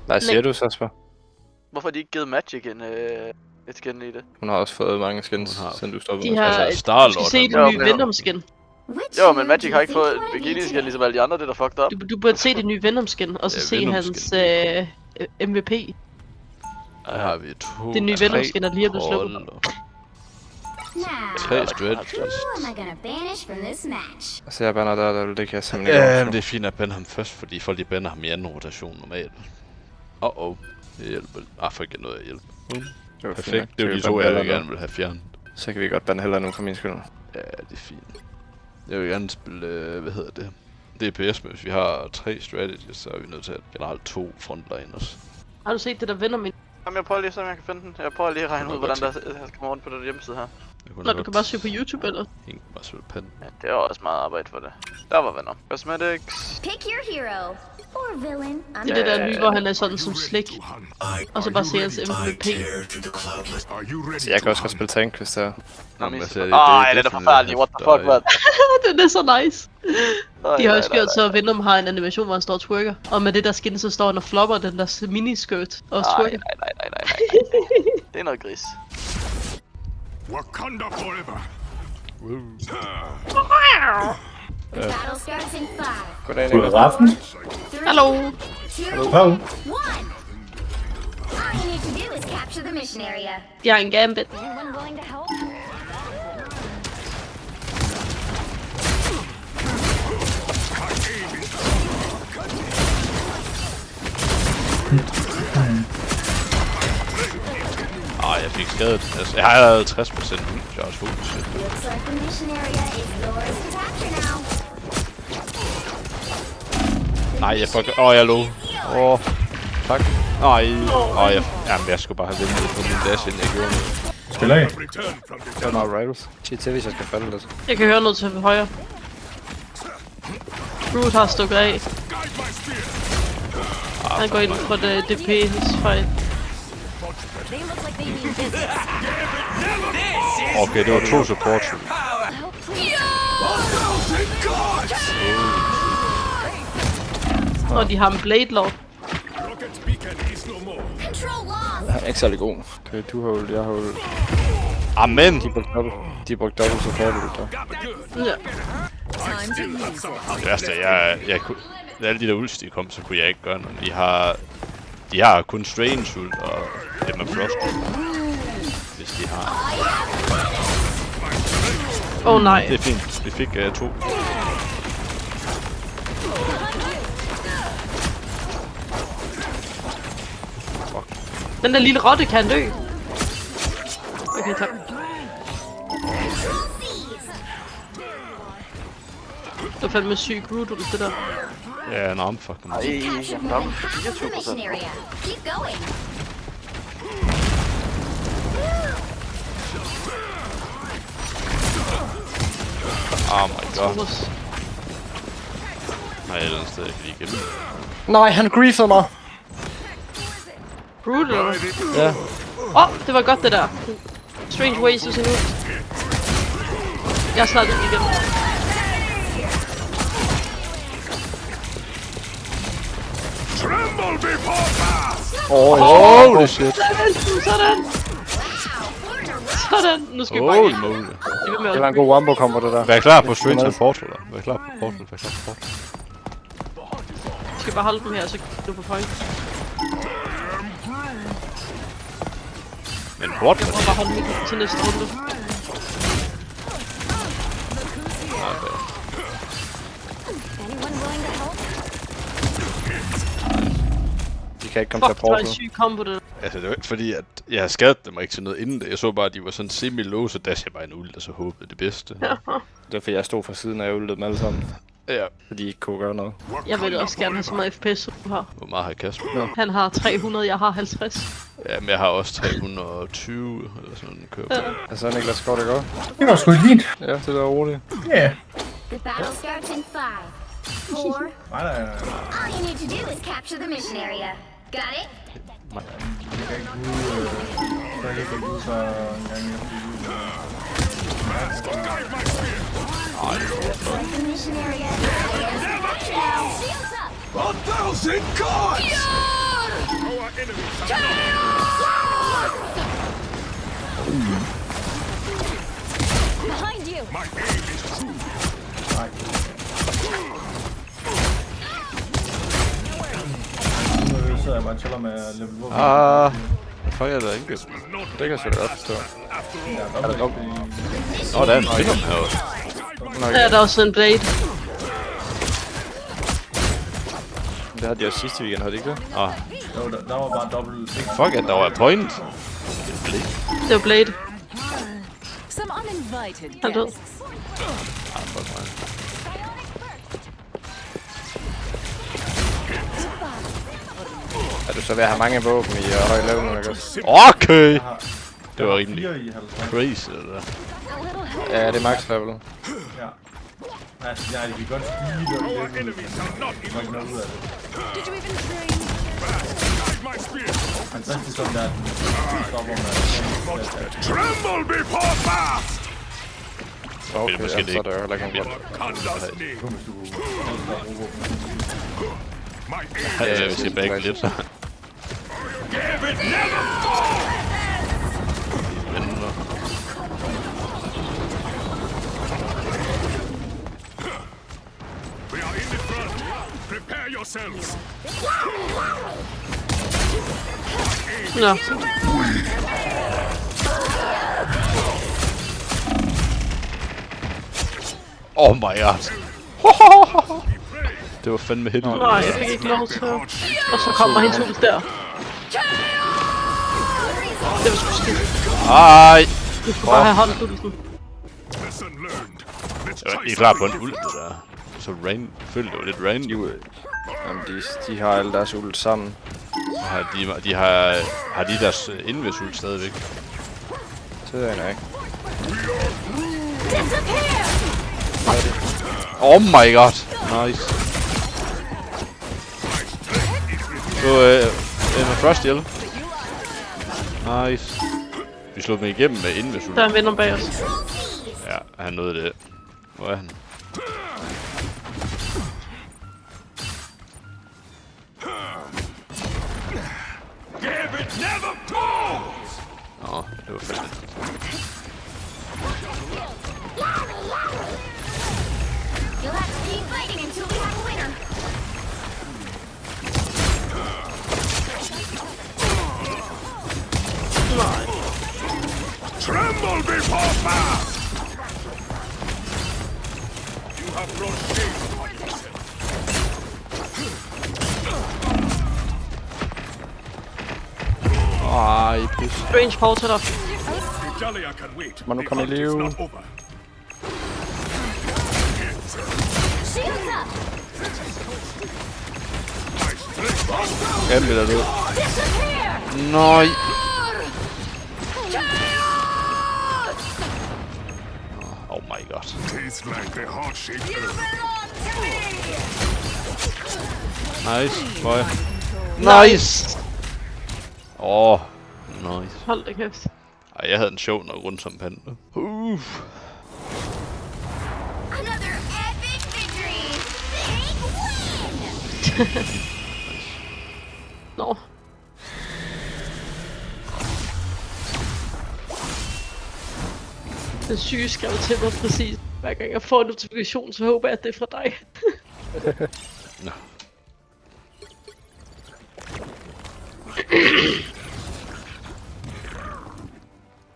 Hvad siger du, Sasper? Hvorfor har de ikke givet Magic et skin i det? Hun har også fået mange skins, siden du stoppede. De har... Altså, Starlord, du skal se han det var- nye Venom-skin. Jo, men Magic har ikke fået et bikini-skin ligesom alle de andre, det er der fucked up. Du burde se det nye Venom-skin, og så Ja, se Venom-skin. hans MVP. Der har vi 2, Det nye Venom-skin, der lige er blevet sluppet. Tre strategies. Altså, jeg banner der, det kan jeg simpelthen ikke Ja, overskue. men det er fint at bande ham først, fordi folk de bander ham i anden rotation normalt. Det hjælper. For ikke noget at hjælpe. Det var fint Perfekt, nok. det er jo de Så to, kan vi jeg bande heller gerne vil have fjernet. nu. Så kan vi godt bande heller nu for min skyld. Ja, det er fint. Jeg vil gerne spille, hvad hedder det? DPS, men hvis vi har 3 strategies, så er vi nødt til at generelt 2 frontliners. Har du set det der Venom? Jamen, jeg prøver lige at se, om jeg kan finde den. Jeg prøver lige at regne ud, hvordan der skal komme rundt på den hjemmeside her. Nå, du kan bare søge på YouTube, eller? Ingen bare spille pen. Ja, det er også meget arbejde for det. Der var venner. Cosmetics. Pick your hero or villain. Det er det der nye, hvor han er sådan som slik. Og så bare se hans MVP. Så jeg kan også godt spille tank, hvis det er. Nå, men altså, Ej, det er forfærdeligt. What the fuck, man? Den er så nice. De har også gjort så, at Venom har en animation, hvor han står og twerker. Og med det der skin, så står han og flopper den der miniskirt og twerker. Nej. Det er noget gris. Wakanda forever. The battle starts in 5, Goddag, God Niklas. aften. 3, Hallo! 2, 1. Hallo. All you need to do is capture the mission area. Jeg har en gambit. Anyone willing to help? Jeg fik skadet. Altså, jeg har allerede 60% nu, så jeg er også fokus. Looks like the mission area is yours to capture now. Nej, jeg fucker. Jeg lå. Tak. Jeg skulle bare have ventet på min dash, inden jeg gjorde noget. Spiller I? Return from the Det var meget rivals. Sig til, hvis jeg skal falde lidt. Jeg kan høre noget til højre. Groot har stukket af. guide my spear. Han går ind for det DP's fight. They look like they mean business. Okay, det var 2 support. Og de har en Blade Lord. Rocket beacon is no more. Control lost. Han er ikke særlig god. Okay, du har ult, jeg har ult. Amen! De brugte dobbelt support ult der. Ja. Time to use it. Det værste er, jeg kunne... Alle de der ults, de kom, så kunne jeg ikke gøre noget. De har kun Strange ult og Emma Frost ult. Hvis de har. Nej. Det er fint. Vi fik 2. Den der lille rotte kan dø. Okay, tak. Det var fandme syg Groot, det der. Ja, en arm fucking. Ej, jeg ramte The 24%. mission area. Keep going. Oh my god. Thomas. Nej, jeg er stadig ikke lige igennem. Nej, han griefede mig! Groot, eller? Ja. Det var godt det der. Strange ways to see nu. Jeg er snart igen. Tremble before fast. Holy shit. Sådan. Sådan. Nu skal vi bare Holy ikke. moly. Det var en god wombo combo, det der. Vær klar på Strange and Portal. Vær klar på Portal. Vi skal bare holde dem her, så du på point. Men Portal? Jeg må bare holde dem til næste runde. Anyone willing to help? De kan ikke komme til at Fuck, det var en portal. syg combo, det der. Altså, det var ikke fordi, at jeg havde skadet dem ikke til noget inden det. Jeg så bare, at de var sådan semi-low, så dash jeg bare en ult, og så håbede det bedste. Ja. Det er fordi, jeg stod fra siden af ultet dem alle sammen. Ja. Så de ikke kunne gøre noget. Jeg vil også gerne have så meget FPS, som du har. Hvor meget har Kasper? Han har 300, jeg har 50. Ja, men jeg har også 320 eller sådan en kører på. Altså, Niklas, går det godt? Det var sgu fint. Ja, det er roligt. Ja. The battle starts in 5, 4. Nej, nej, nej. All you need to do is capture the mission area. Got it? Jeg kan ikke bruge... Så jeg kan bruge så en gang The mission area is yours to capture now. Shields up. 1,000 gods! enemies are not. Behind you. My aim is true. Nej. Nu sidder jeg bare og chiller med level våben. Ah, fuck er der ikke? Not Det kan jeg sgu da godt forstå. after all. Ja, der er dobbelt Nå, der er en film herovre. Der er der også en blade. Det havde de også sidste weekend, havde de ikke det? Ah, Jo, der var bare dobbelt. fuck at der var point. Det var blade. Some uninvited Han død. guests. Ah, fuck mig. Er du så ved at have mange våben i høj level nu, ikke også? Okay! Det var rimelig 4 i 50. crazy, det der. Ja, det er max level. Ja. Nej, de kan godt stige og Our enemies are not der er ikke noget ud af det. Did you even train? Guide my spear. Fantastisk sådan der, at den stopper med. Tremble before fast. Okay, Det er måske ja, det så er ikke. der jo heller ikke en grund. Wakanda's name. Hvis du helst har bruge våben. My aim Ja, vi skal back lidt. give it never. Spændende. We are in the front. Prepare yourselves. Nå, Oh my god. Det var fandme helt. nej, jeg fik ikke lov til. Og så kommer hendes ult der. Det var sgu skidt. Ej! Du skulle bare have holdt ulten. Lesson learned. Let's Jeg var try ikke klar på en something ult, det der. Så følte det var lidt random. Jamen, de har alle deres ult sammen. Har de deres invis ult stadigvæk? Det ved jeg ikke. Oh my god. Nice. Så med Frost ihjel. Nice. Vi slog dem igennem med invis ult. Der er en venner bag os. Ja, han nåede det. Hvor er han? Give it never falls. Nå, det var fedt. You'll have to keep fighting until we have a winner. Tremble before fast. You have brought shame upon yourself. Ej, pis. Strange portal op. Jalia can wait. Må nu The komme i hunt is live. not over. Shields up. My strength Kan vi da død. Disappear. Nej. Oh my god. tastes like the heart-shaped earth. Nice, boy. Nice! Åh, nice. Hold da kæft. Ej, jeg havde en sjov nok rundt som panda. Another epic victory. Big win. Nå. Den syge skrev til mig præcis. Hver gang jeg får en notifikation, så håber jeg, at det er fra dig. Nå.